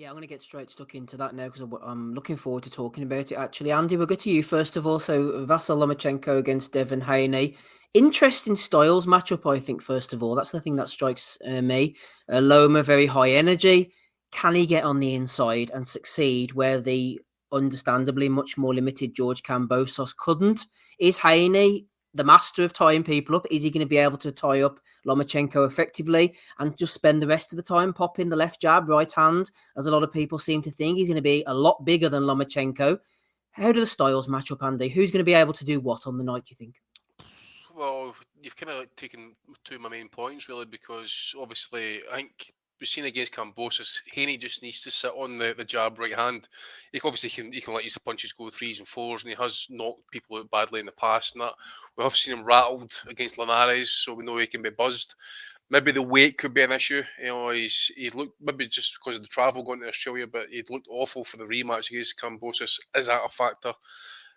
Yeah, I'm going to get straight stuck into that now because I'm looking forward to talking about it. Actually, Andy, we'll go to you first of all. So Vasyl Lomachenko against Devin Haney. Interesting styles matchup, I think. First of all, that's the thing that strikes me. Loma very high energy. Can he get on the inside and succeed where the understandably much more limited George Kambosos couldn't? Is Haney the master of tying people up? Is he going to be able to tie up Lomachenko effectively and just spend the rest of the time popping the left jab, right hand, as a lot of people seem to think? He's going to be a lot bigger than Lomachenko. How do the styles match up, Andy? Who's going to be able to do what on the night, do you think? Well, you've kind of taken two of my main points really, because obviously I think we've seen against Cambosis, Haney just needs to sit on the jab right hand. He can let his punches go threes and fours, and he has knocked people out badly in the past. And that we have seen him rattled against Linares, so we know he can be buzzed. Maybe the weight could be an issue. He looked, maybe just because of the travel going to Australia, but he'd looked awful for the rematch against Cambosis. Is that a factor?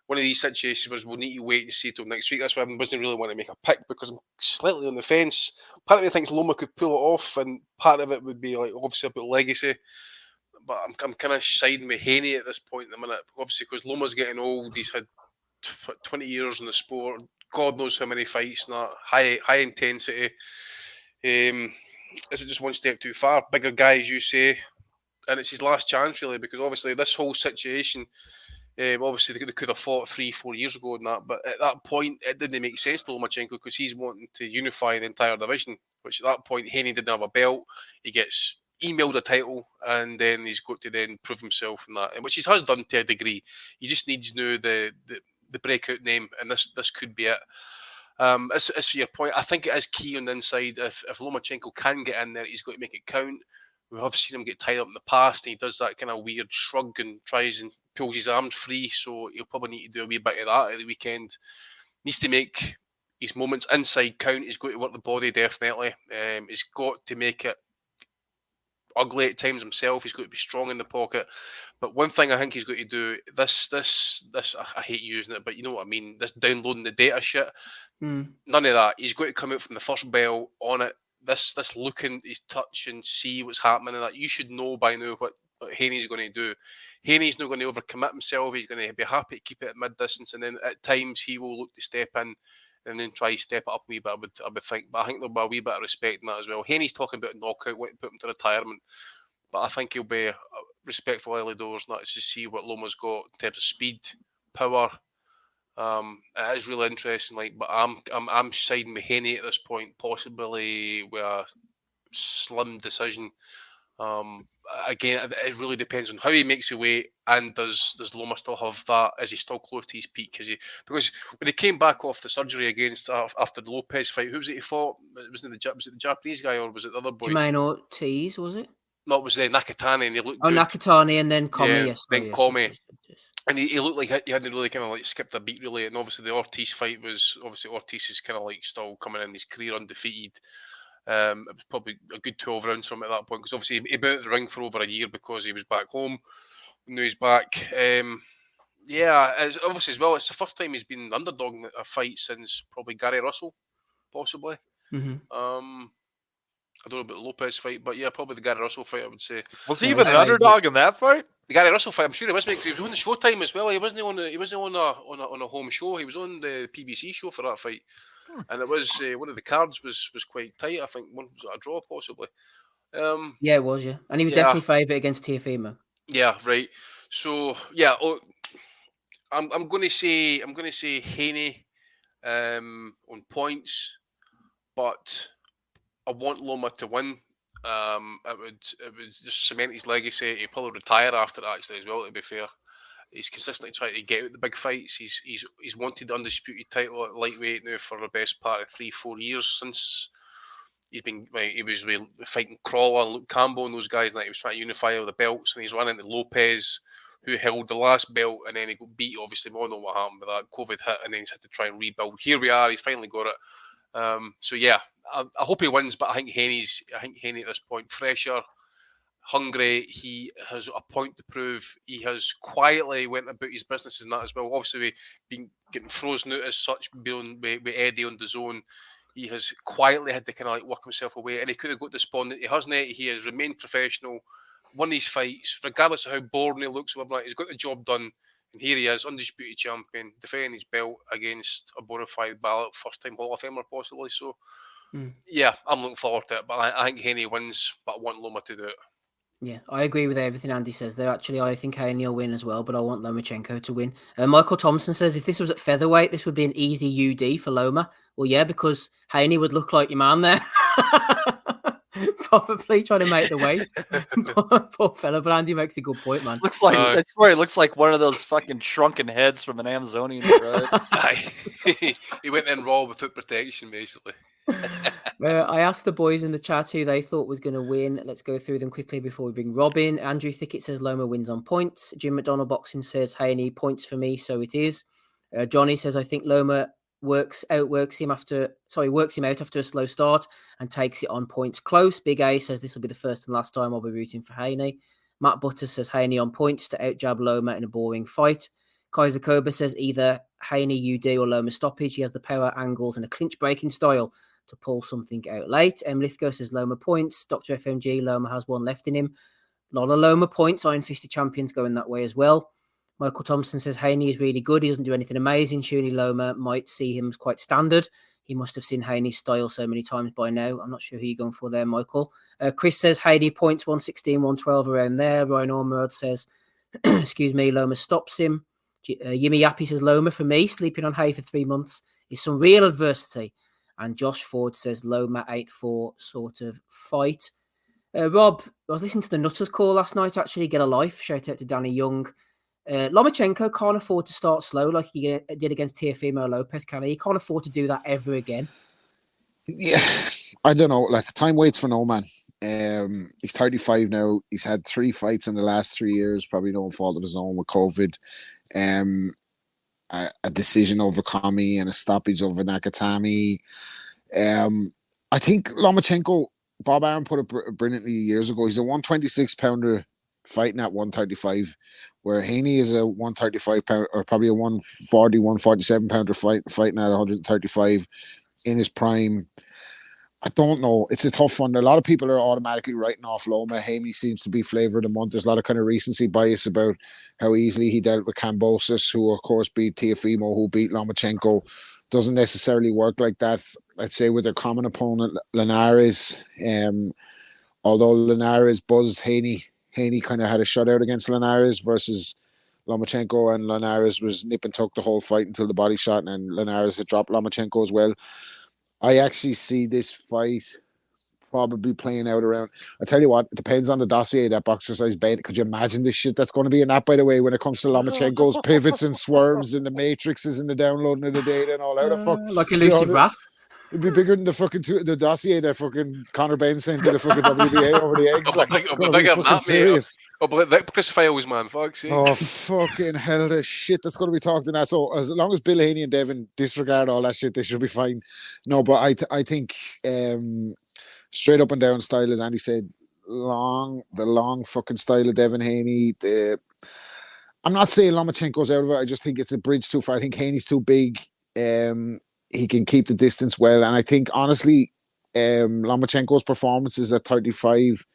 One of these situations was we'll need to wait and see till next week. That's why I wasn't really want to make a pick, because I'm slightly on the fence. Part of me thinks Loma could pull it off, and part of it would be like obviously about legacy. But I'm kind of siding with Haney at this point in the minute, obviously because Loma's getting old. He's had 20 years in the sport. God knows how many fights and that high intensity. Is it just one step too far? Bigger guy, as you say, and it's his last chance really, because obviously this whole situation. Obviously, they could have fought 3-4 years ago and that, but at that point, it didn't make sense to Lomachenko because he's wanting to unify the entire division. Which at that point, Haney didn't have a belt. He gets emailed a title, and then he's got to then prove himself in that, which he has done to a degree. He just needs now the breakout name, and this could be it. As for your point, I think it is key on the inside. If Lomachenko can get in there, he's got to make it count. We have seen him get tied up in the past, and he does that kind of weird shrug and tries and pulls his arms free. So he'll probably need to do a wee bit of that at the weekend. Needs to make his moments inside count. He's got to work the body definitely. He's got to make it ugly at times himself. He's got to be strong in the pocket. But one thing I think he's got to do, this I hate using it, but you know what I mean. This downloading the data shit. None of that. He's got to come out from the first bell on it. This looking, his touch and see what's happening and that. You should know by now what Haney's going to do. Haney's not going to overcommit himself. He's going to be happy to keep it at mid distance, and then at times he will look to step in and then try to step it up a wee bit. I would think, but I think there'll be a wee bit of respect in that as well. Haney's talking about a knockout, wanting to put him to retirement, but I think he'll be respectful early doors, and that's to see what Loma's got in terms of speed, power. It is really interesting, but I'm siding with Haney at this point, possibly with a slim decision. Again, it really depends on how he makes the weight, and does Loma still have that? Is he still close to his peak? Because when he came back off the surgery against after the Lopez fight, who was it he fought? Was it the Japanese guy, or was it the other boy? Jermaine Ortiz, was it? No, it was Nakatani, and he looked Oh, good. Nakatani and then Commey. Yeah, Yes, then sorry, yes, Comey. yes. And he looked like he hadn't really kind of skipped a beat really, and obviously the Ortiz fight was Ortiz is kind of still coming in his career undefeated. It was probably a good 12 rounds from him at that point, because obviously he'd been out of the ring for over a year because he was back home. Now he's back. It's obviously as well, it's the first time he's been underdog in a fight since probably Gary Russell, possibly. I don't know about the Lopez fight, but yeah, probably the Gary Russell fight, I would say. Was he even an underdog in that fight? The Gary Russell fight, I'm sure he was, because he was on the Showtime as well. He wasn't on a home show. He was on the PBC show for that fight, and it was one of the cards was quite tight. I think one was a draw possibly. Yeah, it was. Yeah, and he was definitely favourite against Teofimo. Yeah, right. So yeah, I'm going to say Haney on points, but I want Loma to win. It would just cement his legacy. He'll probably retire after that, actually, as well, to be fair. He's consistently trying to get out the big fights. He's wanted the undisputed title at lightweight now for the best part of 3-4 years since he was fighting Crawler and Luke Campbell and those guys, and he was trying to unify all the belts, and he's run into Lopez, who held the last belt, and then he got beat. Obviously, we all know what happened with that. COVID hit, and then he's had to try and rebuild. Here we are. He's finally got it. So yeah, I hope he wins, but I think Haney at this point, fresher, hungry. He has a point to prove. He has quietly went about his business in that as well. Obviously, we've been getting frozen out as such, being with Eddie on the zone. He has quietly had to kind of work himself away, and he could have got despondent. He hasn't. He has remained professional, won these fights, regardless of how boring he looks, whatever. He's got the job done, and here he is, undisputed champion, defending his belt against a bona fide ballot, first-time Hall of Famer possibly. So, yeah, I'm looking forward to it. But I think Haney wins, but I want Loma to do it. Yeah, I agree with everything Andy says there. Actually, I think Haney will win as well, but I want Lomachenko to win. Michael Thompson says if this was at featherweight, this would be an easy UD for Loma. Well, yeah, because Haney would look like your man there. Probably trying to make the weight. Poor fella, but Andy makes a good point, man. Looks like I swear he looks like one of those fucking shrunken heads from an Amazonian tribe. He went in raw without protection, basically. I asked the boys in the chat who they thought was going to win. Let's go through them quickly before we bring Robin. Andrew Thickett says Loma wins on points. Jim McDonald Boxing says Haney points for me, so it is. Johnny says I think Loma works him out after a slow start and takes it on points close. Big A says this will be the first and last time I'll be rooting for Haney. Matt Butters says Haney on points to outjab Loma in a boring fight. Kaiser Koba says either Haney UD or Loma stoppage. He has the power, angles, and a clinch breaking style to pull something out late. Lithgow says Loma points. Dr. FMG, Loma has one left in him. A lot of Loma points. Iron Fisted Champions going that way as well. Michael Thompson says Haney is really good. He doesn't do anything amazing. Surely Loma might see him as quite standard. He must have seen Haney's style so many times by now. I'm not sure who you're going for there, Michael. Chris says Haney points 116, 112 around there. Ryan Ormerod says, excuse me, Loma stops him. Yimmy Yappy says Loma for me. Sleeping on hay for 3 months is some real adversity. And Josh Ford says Loma 8-4 sort of fight. Rob, I was listening to the Nutters call last night, actually. Get a life. Shout out to Danny Young. Lomachenko can't afford to start slow like he did against Teofimo Lopez, can he? He can't afford to do that ever again. Yeah, I don't know. Like, time waits for no man. He's 35 now. He's had 3 fights in the last 3 years, probably no fault of his own with COVID. A decision over Kami and a stoppage over Nakatami. I think Lomachenko, Bob Arum put it brilliantly years ago. He's a 126-pounder fighting at 135, where Haney is a 135 pounder or probably a 140, 147 pounder fighting at 135 in his prime. I don't know. It's a tough one. A lot of people are automatically writing off Loma. Haney seems to be flavor of the month. There's a lot of kind of recency bias about how easily he dealt with Kambosos, who of course beat Teofimo, who beat Lomachenko. Doesn't necessarily work like that. I'd say with their common opponent, Linares. Although Linares buzzed Haney kind of had a shutout against Linares versus Lomachenko, and Linares was nip and tuck the whole fight until the body shot, and Linares had dropped Lomachenko as well. I actually see this fight probably playing out around. I tell you what, it depends on the dossier that Boxer Size Bet. Could you imagine the shit that's going to be in that, by the way, when it comes to Lomachenko's pivots and swerves and the matrixes and the downloading of the data and all out of fuck? Like elusive Raph. It'd be bigger than the dossier that fucking Conor Ben sent to the fucking WBA over the eggs. Like, it's going to be fucking serious. But Chris Files, man, fuck's sake. Oh, fucking hell, the shit that's going to be talked in that. So as long as Bill Haney and Devin disregard all that shit, they should be fine. No, but I think straight up and down style, as Andy said, the long fucking style of Devin Haney. I'm not saying Lomachenko's out of it. I just think it's a bridge too far. I think Haney's too big. He can keep the distance well. And I think, honestly, Lomachenko's performances at 35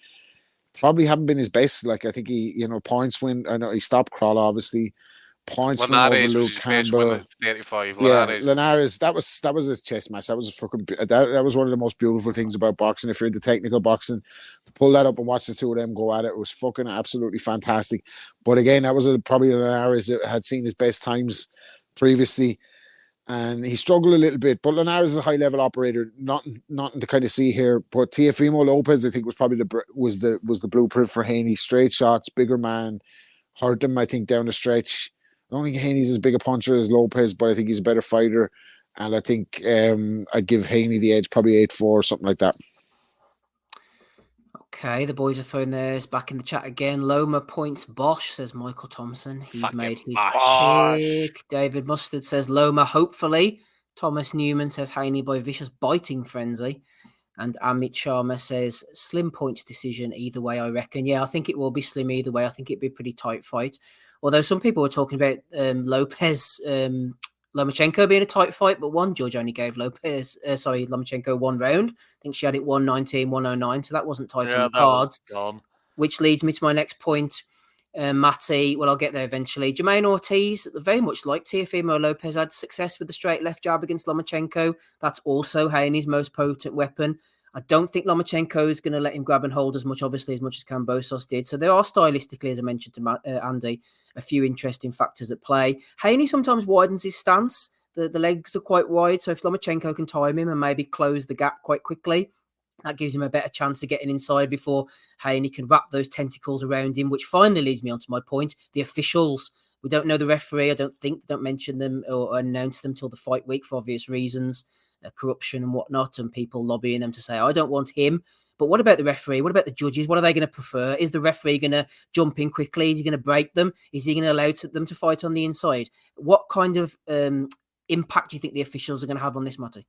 probably haven't been his best. Like, I think he, points win. I know he stopped Kroll, obviously. Points win over Luke Campbell. 35. Yeah, Linares. That was a chess match. That was a fucking. That was one of the most beautiful things about boxing. If you're into technical boxing, to pull that up and watch the two of them go at it, was fucking absolutely fantastic. But again, that was probably Linares that had seen his best times previously. And he struggled a little bit, but Linares is a high-level operator. Nothing to kind of see here. But Teofimo Lopez, I think, was probably the blueprint for Haney. Straight shots, bigger man, hurt him, I think, down the stretch. I don't think Haney's as big a puncher as Lopez, but I think he's a better fighter. And I think I'd give Haney the edge, probably 8-4 or something like that. Okay, the boys are throwing theirs back in the chat again. Loma points Bosch, says Michael Thompson. He's Fucking made his Bosch. pick. David Mustard says Loma, hopefully. Thomas Newman says Haney by vicious biting frenzy. And Amit Sharma says slim points decision either way, I reckon. Yeah, I think it will be slim either way. I think it'd be a pretty tight fight. Although some people were talking about Lomachenko being a tight fight, but one judge only gave Lomachenko 1 round. I think she had it 119, 109, so that wasn't tight on the cards. which leads me to my next point. Matty, well, I'll get there eventually. Jermaine Ortiz, very much like Teofimo Lopez, had success with the straight left jab against Lomachenko. That's also Haney's most potent weapon. I don't think Lomachenko is going to let him grab and hold as much as Kambosos did. So there are stylistically, as I mentioned to Andy, a few interesting factors at play. Haney sometimes widens his stance. The legs are quite wide. So if Lomachenko can time him and maybe close the gap quite quickly, that gives him a better chance of getting inside before Haney can wrap those tentacles around him, which finally leads me on to my point. The officials. We don't know the referee. I don't mention them or announce them till the fight week for obvious reasons. Corruption and whatnot, and people lobbying them to say, I don't want him. But what about the referee? What about the judges? What are they going to prefer? Is the referee going to jump in quickly? Is he going to break them? Is he going to allow them to fight on the inside? What kind of impact do you think the officials are going to have on this, Matty?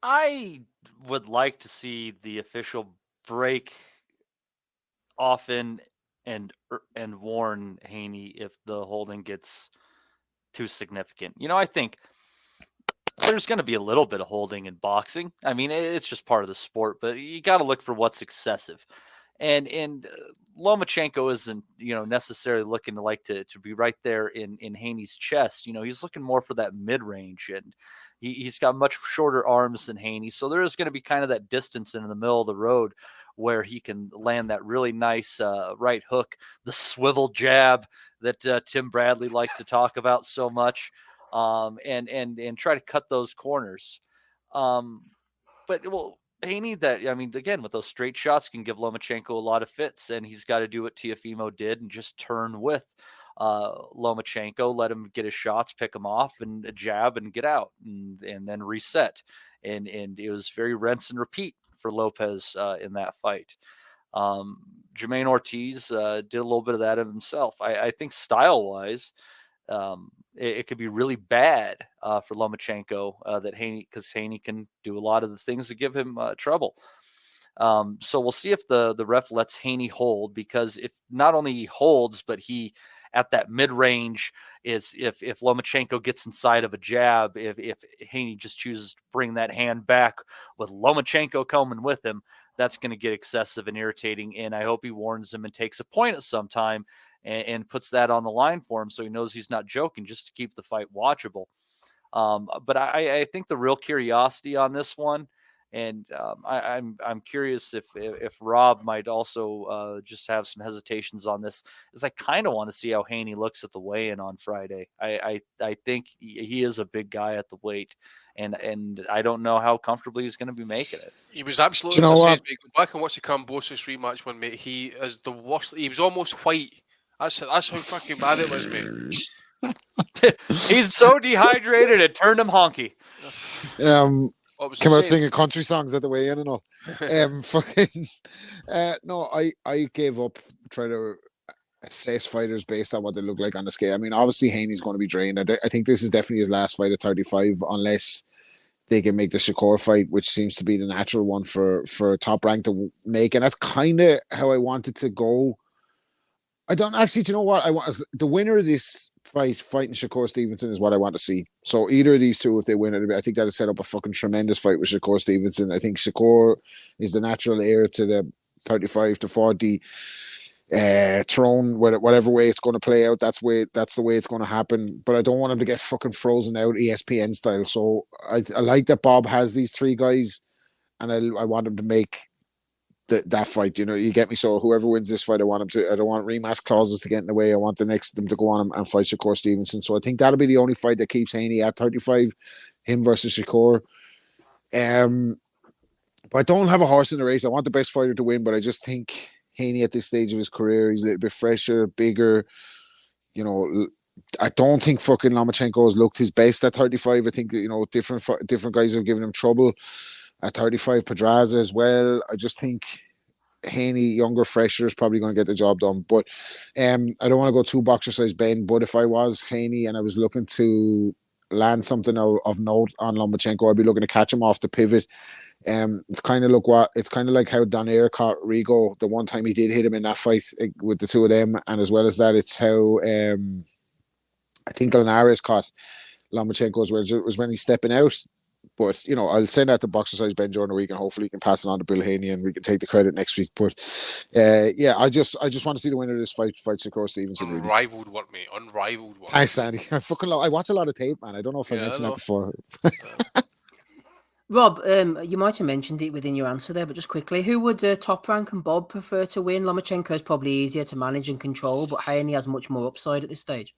I would like to see the official break often and warn Haney if the holding gets too significant. I think there's going to be a little bit of holding in boxing. I mean, it's just part of the sport, but you got to look for what's excessive. And Lomachenko isn't, necessarily looking to be right there in Haney's chest. He's looking more for that mid-range, and he's got much shorter arms than Haney. So there is going to be kind of that distance in the middle of the road where he can land that really nice right hook, the swivel jab that Tim Bradley likes to talk about so much. And try to cut those corners. But Haney, again, with those straight shots can give Lomachenko a lot of fits, and he's got to do what Teofimo did and just turn with Lomachenko, let him get his shots, pick him off, and a jab and get out, and then reset. And it was very rinse and repeat for Lopez in that fight. Jermaine Ortiz did a little bit of that of himself. I think style-wise, it could be really bad for Lomachenko that because Haney can do a lot of the things that give him trouble. So we'll see if the ref lets Haney hold, because if not only he holds, but he at that mid-range is if Lomachenko gets inside of a jab, if Haney just chooses to bring that hand back with Lomachenko coming with him, that's going to get excessive and irritating. And I hope he warns him and takes a point at some time and puts that on the line for him so he knows he's not joking, just to keep the fight watchable. But I think the real curiosity on this one, and I'm curious if Rob might also just have some hesitations on this, is I kind of want to see how Haney looks at the weigh-in on Friday. I think he is a big guy at the weight, and I don't know how comfortably he's going to be making it. He was absolutely. Do you know what? Go back and watch the Kambosos rematch one, mate. He is the worst. He was almost white. That's how fucking bad it was, mate. He's so dehydrated it turned him honky. Come out singing country songs at the weigh-in and all. No, I gave up trying to assess fighters based on what they look like on the scale. I mean, obviously Haney's going to be drained. I think this is definitely his last fight at 35, unless they can make the Shakur fight, which seems to be the natural one for a top rank to make. And that's kind of how I wanted to go. I don't actually, do you know what I want? The winner of this fighting Shakur Stevenson is what I want to see. So either of these two, if they win it, I think that'll set up a fucking tremendous fight with Shakur Stevenson. I think Shakur is the natural heir to the 35 to 40 throne, whatever way it's going to play out. That's the way it's going to happen. But I don't want him to get fucking frozen out ESPN style. So I like that Bob has these three guys, and I want him to make that fight, you get me. So whoever wins this fight, I don't want rematch clauses to get in the way. I want them to go on and fight Shakur Stevenson. So I think that'll be the only fight that keeps Haney at 35, him versus Shakur. But I don't have a horse in the race. I want the best fighter to win, but I just think Haney at this stage of his career, he's a little bit fresher, bigger. I don't think fucking Lomachenko has looked his best at 35. I think, different guys have given him trouble at 35, Pedraza as well. I just think Haney, younger, fresher, is probably going to get the job done. But I don't want to go too boxer size Ben, but if I was Haney and I was looking to land something of note on Lomachenko, I'd be looking to catch him off the pivot. It's kind of like how Donaire caught Rigo the one time he did hit him in that fight with the two of them, and as well as that, it's how I think Linares caught Lomachenko as well. It was when he's stepping out. But I'll send that to Boxercise Ben during the week, and hopefully he can pass it on to Bill Haney, and we can take the credit next week. But I just want to see the winner of this fight Shakur Stevenson. Really. Unrivaled work, mate. Unrivaled work. Thanks, Sandy. I watch a lot of tape, man. I don't know if I mentioned that before. Rob, you might have mentioned it within your answer there, but just quickly, who would Top Rank and Bob prefer to win? Lomachenko is probably easier to manage and control, but Haney has much more upside at this stage.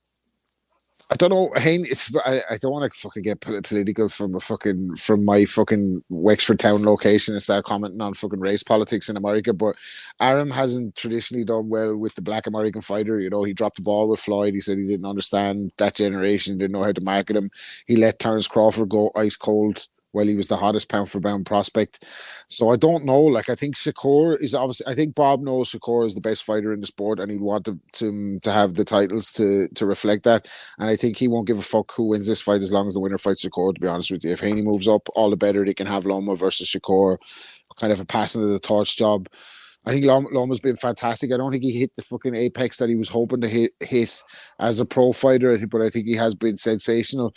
I don't know. Haney, I don't want to fucking get political from my fucking Wexford town location and start commenting on fucking race politics in America. But Arum hasn't traditionally done well with the Black American fighter. He dropped the ball with Floyd. He said he didn't understand that generation, didn't know how to market him. He let Terence Crawford go ice cold while he was the hottest pound for pound prospect. So I don't know. Like, I think Shakur is obviously. I think Bob knows Shakur is the best fighter in the sport, and he'd want to have the titles to reflect that. And I think he won't give a fuck who wins this fight as long as the winner fights Shakur. To be honest with you, if Haney moves up, all the better. They can have Loma versus Shakur, kind of a passing of the torch job. I think Loma's been fantastic. I don't think he hit the fucking apex that he was hoping to hit as a pro fighter, but I think he has been sensational.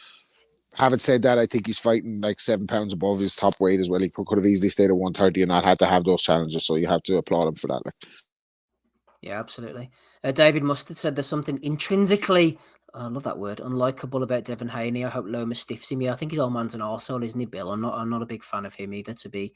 Having said that, I think he's fighting like 7 pounds above his top weight as well. He could have easily stayed at 130 and not had to have those challenges. So you have to applaud him for that. Yeah, absolutely. David Mustard said there's something intrinsically, I love that word, unlikable about Devin Haney. I hope Loma stiffs him. Yeah, I think his old man's an arsehole, isn't he, Bill? I'm not a big fan of him either, to be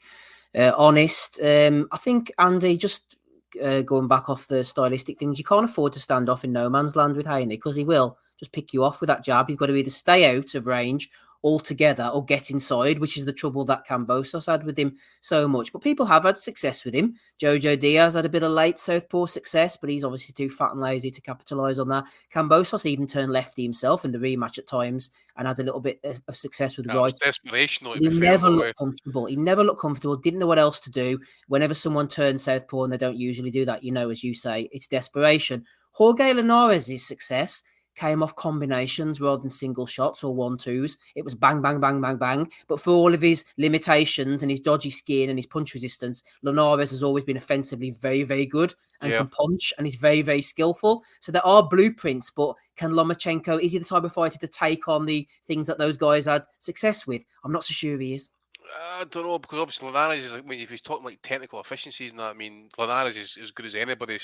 honest. I think, Andy, just going back off the stylistic things, you can't afford to stand off in no man's land with Haney because he will just pick you off with that jab. You've got to either stay out of range altogether or get inside, which is the trouble that Kambosos had with him so much. But people have had success with him. Jojo Diaz had a bit of late southpaw success, but he's obviously too fat and lazy to capitalise on that. Kambosos even turned lefty himself in the rematch at times and had a little bit of success with the right. Desperation. He never looked comfortable. He never looked comfortable, didn't know what else to do. Whenever someone turns southpaw, and they don't usually do that, as you say, it's desperation. Jorge Linares' success came off combinations rather than single shots or 1-2s. It was bang, bang, bang, bang, bang. But for all of his limitations and his dodgy skin and his punch resistance, Linares has always been offensively very, very good and can punch, and he's very, very skillful. So there are blueprints, but can Lomachenko, is he the type of fighter to take on the things that those guys had success with? I'm not so sure he is. I don't know, because obviously Linares is, if he's talking like technical efficiencies and that, Linares is as good as anybody.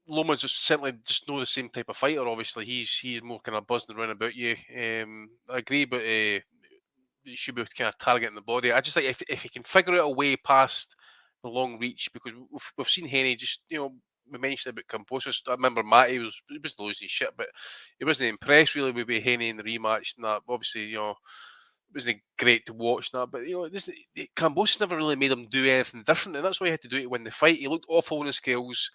Loma's just certainly just know the same type of fighter. Obviously, he's more kind of buzzing around about you. I agree, but he should be kind of targeting the body. I just think if he can figure out a way past the long reach, because we've seen Haney just we mentioned about Kambosos. I remember Matty was losing his shit, but he wasn't impressed really with Haney in the rematch. And that obviously it wasn't great to watch that, but Kambosos never really made him do anything different, and that's why he had to do it to win the fight. He looked awful on the scales.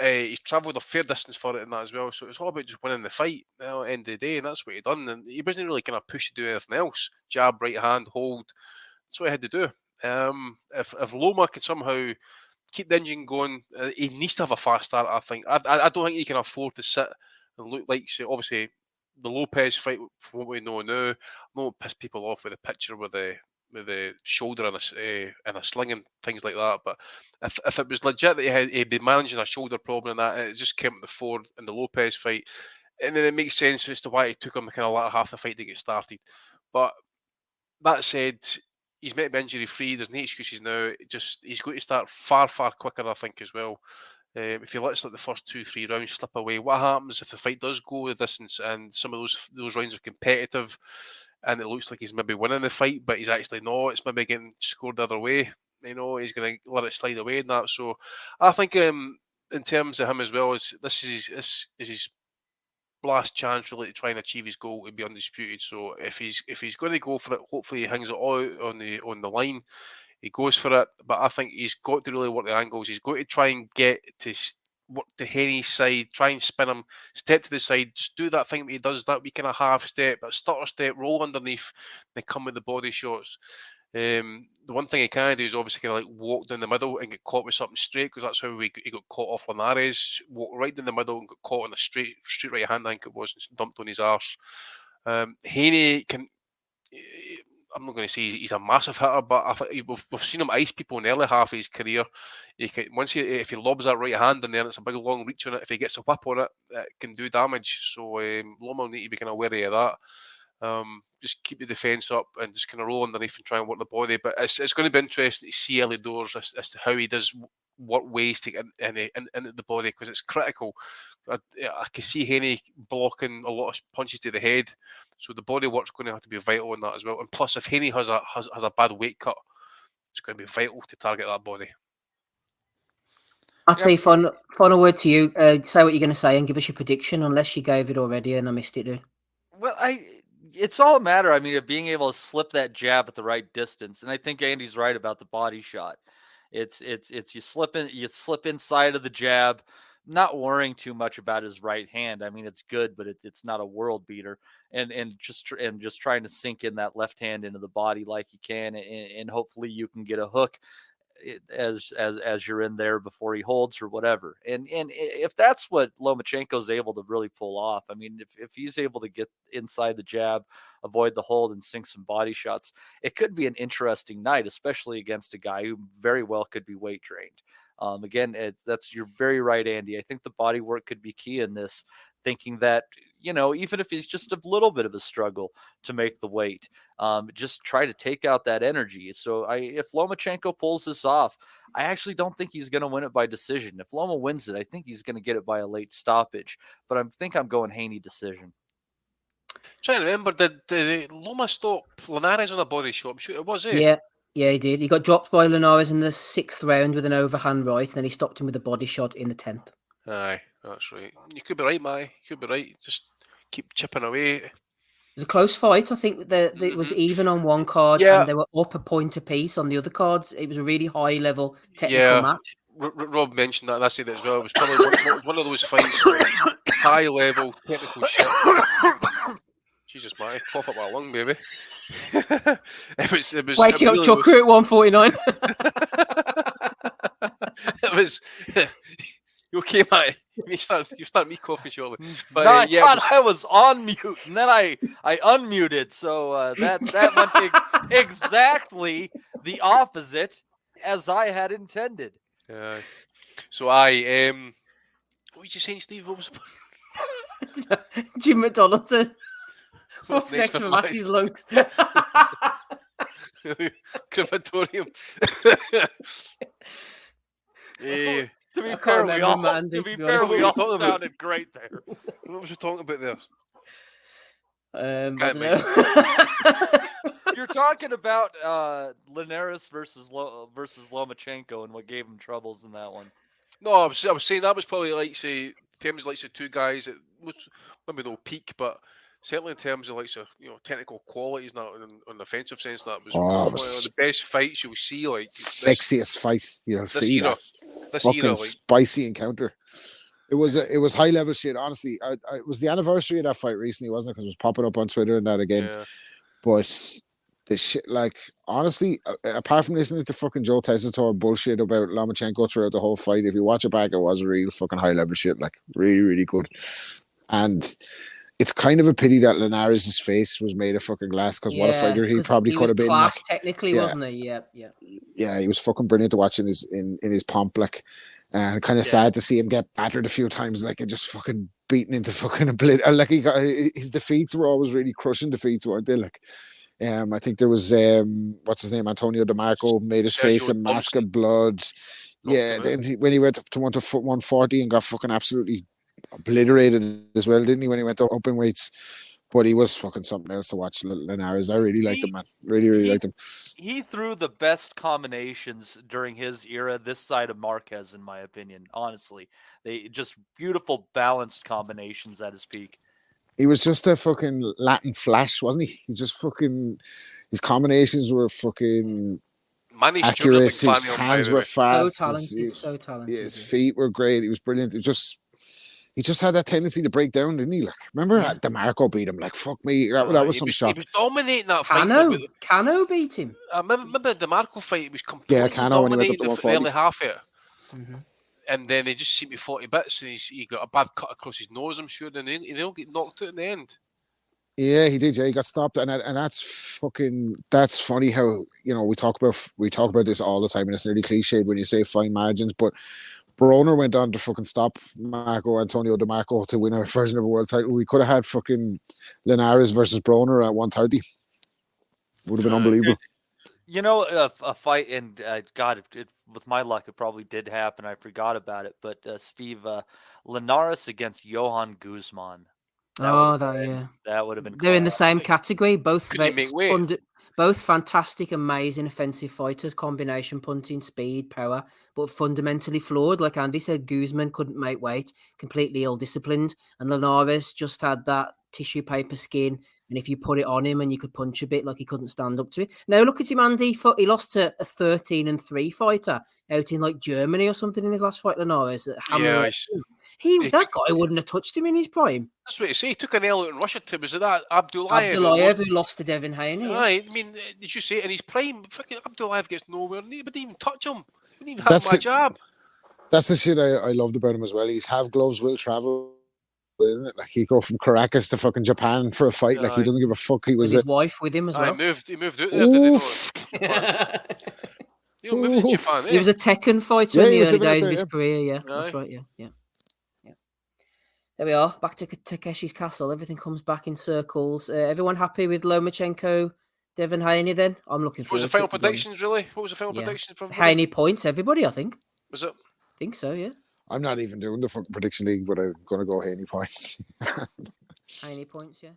He's travelled a fair distance for it and that as well, so it's all about just winning the fight at the end of the day, and that's what he done. And he wasn't really kind of pushed to do anything else. Jab, right hand, hold. That's what he had to do. If Loma can somehow keep the engine going, he needs to have a fast start. I think. I don't think he can afford to sit and look like, say, obviously the Lopez fight, from what we know now. I won't piss people off with the picture with the shoulder and a sling and things like that. But if it was legit that he'd been managing a shoulder problem and that, and it just came to the fore in the Lopez fight, and then it makes sense as to why it took him the kind of latter half the fight to get started. But that said, he's meant to be injury free. There's no excuses now. He's going to start far, far quicker, I think, as well. If he lets the first 2-3 rounds slip away, what happens if the fight does go the distance and some of those rounds are competitive? And it looks like he's maybe winning the fight, but he's actually not. It's maybe getting scored the other way. He's going to let it slide away and that. So I think in terms of him as well, this is his last chance really to try and achieve his goal to be undisputed. So if he's going to go for it, hopefully he hangs it all out on the line. He goes for it, but I think he's got to really work the angles. He's got to try and get to work the Haney's side, try and spin him, step to the side, just do that thing that he does, that wee kind of half step, that stutter step, roll underneath, then come with the body shots. The one thing he can do is obviously kind of like walk down the middle and get caught with something straight, because that's how he got caught off Linares. Walk right down the middle and got caught on a straight right hand, I think it was, and dumped on his arse. Haney can. I'm not going to say he's a massive hitter, but I think we've seen him ice people in the early half of his career. If he lobs that right hand in there, and it's a big long reach on it. If he gets a whip on it, it can do damage. So Loma will need to be kind of wary of that. Just keep the defence up and just kind of roll underneath and try and work the body. But it's going to be interesting to see early doors as to how he does what ways to get into the body, because it's critical. I can see Haney blocking a lot of punches to the head, so the body work's going to have to be vital in that as well. And plus, if Haney has a bad weight cut, it's going to be vital to target that body. Matty, final word to you. Say what you're going to say and give us your prediction, unless you gave it already and I missed it, dude. Well, it's all a matter, I mean, of being able to slip that jab at the right distance. And I think Andy's right about the body shot. It's you slip inside of the jab, not worrying too much about his right hand. I mean, it's good, but it's not a world beater. And just trying to sink in that left hand into the body like you can, and hopefully you can get a hook as you're in there before he holds or whatever. And if that's what Lomachenko's able to really pull off, I mean, if he's able to get inside the jab, avoid the hold, and sink some body shots, it could be an interesting night, especially against a guy who very well could be weight drained. Again, you're very right, Andy. I think the body work could be key in this, thinking that, you know, even if he's just a little bit of a struggle to make the weight, just try to take out that energy. So if Lomachenko pulls this off, I actually don't think he's going to win it by decision. If Loma wins it, I think he's going to get it by a late stoppage. But I think I'm going Haney decision. Trying to remember, did Loma stop Linares on a body shot? I'm sure it was, Yeah, he did. He got dropped by Linares in the 6th round with an overhand right, and then he stopped him with a body shot in the 10th. Aye, that's right. You could be right, Mai. You could be right. Just keep chipping away. It was a close fight. I think that it was even on one card, and they were up a point apiece on the other cards. It was a really high-level technical match. Rob mentioned that, and I said it as well. It was probably one of those fights, high-level technical shit. Jesus, Matty, cough up my lung, baby. it was waking up chocolate at 1:49. It was. You okay, Matty? You start me coughing, surely. But no, I thought I was on mute, and then I unmuted, so that went exactly the opposite as I had intended. So what were you saying, Steve? What was it? Jim McDonald's. What's next for Matty's lungs? Crematorium. To be fair, we all sounded great there. What was we talking about there? I don't know. You're talking about Linares versus Lomachenko and what gave him troubles in that one. No, I was saying that was probably like, say, in terms of like, say, two guys that was maybe no peak, but certainly in terms of like, so, you know, technical qualities, not in an offensive sense, that was one of the best fights you'll see. Like sexiest fight you'll see. This fucking era, spicy encounter. It was high level shit. Honestly, it was the anniversary of that fight recently, wasn't it? Because it was popping up on Twitter and that again. Yeah. But the shit, like, honestly, apart from listening to fucking Joe Tessitore bullshit about Lomachenko throughout the whole fight, if you watch it back, it was real fucking high level shit. Like, really, really good. And it's kind of a pity that Linares' face was made of fucking glass, because what a fighter he probably could have been. Class, like, technically, wasn't he? Yeah. Yeah, he was fucking brilliant to watch in his pomp, like, and kind of sad to see him get battered a few times, like, and just fucking beaten into fucking oblivion. Like, his defeats were always really crushing defeats, weren't they? Like, I think there was what's his name, Antonio DeMarco, made his face a mask of blood. Then when he went up to 140 and got fucking absolutely obliterated as well, didn't he, when he went to open weights? But he was fucking something else to watch, Linares. I really liked him, man. Really liked him. He threw the best combinations during his era this side of Marquez, in my opinion, honestly. They just beautiful, balanced combinations at his peak. He was just a fucking Latin flash, wasn't he? He's just fucking... His combinations were fucking... accurate. His hands were fast. So talented. His feet were great. He was brilliant. He just had that tendency to break down, didn't he? Like, remember DeMarco beat him? Like, fuck me. That was some shock. He was dominating that fight. Cano beat him. I remember the DeMarco fight. It was completely Cano when he went up to 140. Early half here. Mm-hmm. And then they just seemed to 40 bits, and he got a bad cut across his nose, I'm sure, and he don't get knocked out in the end. Yeah, he did. Yeah, he got stopped, and that's funny how, you know, we talk about this all the time, and it's nearly cliched when you say fine margins, but Broner went on to fucking stop Antonio DeMarco to win a version of a world title. We could have had fucking Linares versus Broner at 130. Would have been unbelievable. You know, a fight, and God, with my luck, it probably did happen. I forgot about it. But Steve, Linares against Johan Guzman. That would have been. They're in the same category. Both Couldn't make weight. both fantastic, amazing, offensive fighters. Combination punting, speed, power, but fundamentally flawed. Like Andy said, Guzman couldn't make weight. Completely ill-disciplined, and Linares just had that tissue paper skin. And if you put it on him and you could punch a bit, like he couldn't stand up to it. Now look at him, Andy. He lost to a 13-3 fighter out in like Germany or something in his last fight. Linares, Yeah, that guy wouldn't have touched him in his prime. that's what you say. He took an L out in Russia to, was it that Abdullayev who lost to Devin Haney. Aye, I mean, did you say in his prime, fucking Abdullayev gets nowhere. He didn't even touch him. He didn't even have my jab. That's the shit I loved about him as well. He's have gloves, will travel, isn't it? Like he go from Caracas to fucking Japan for a fight. Like he doesn't give a fuck. He was his wife with him as well. He moved out there. Oof. Did he not? Moved to Japan. He was a Tekken fighter in the early days of his career. Yeah, that's right. Yeah. There we are. Back to Takeshi's castle. Everything comes back in circles. Everyone happy with Lomachenko, Devin Haney? Then I'm looking forward. What was the final predictions? Really? What was the final prediction from Haney points? Everybody, I think. Was it? I think so. Yeah. I'm not even doing the fucking prediction league, but I'm gonna go Haney points. Haney points. Yeah.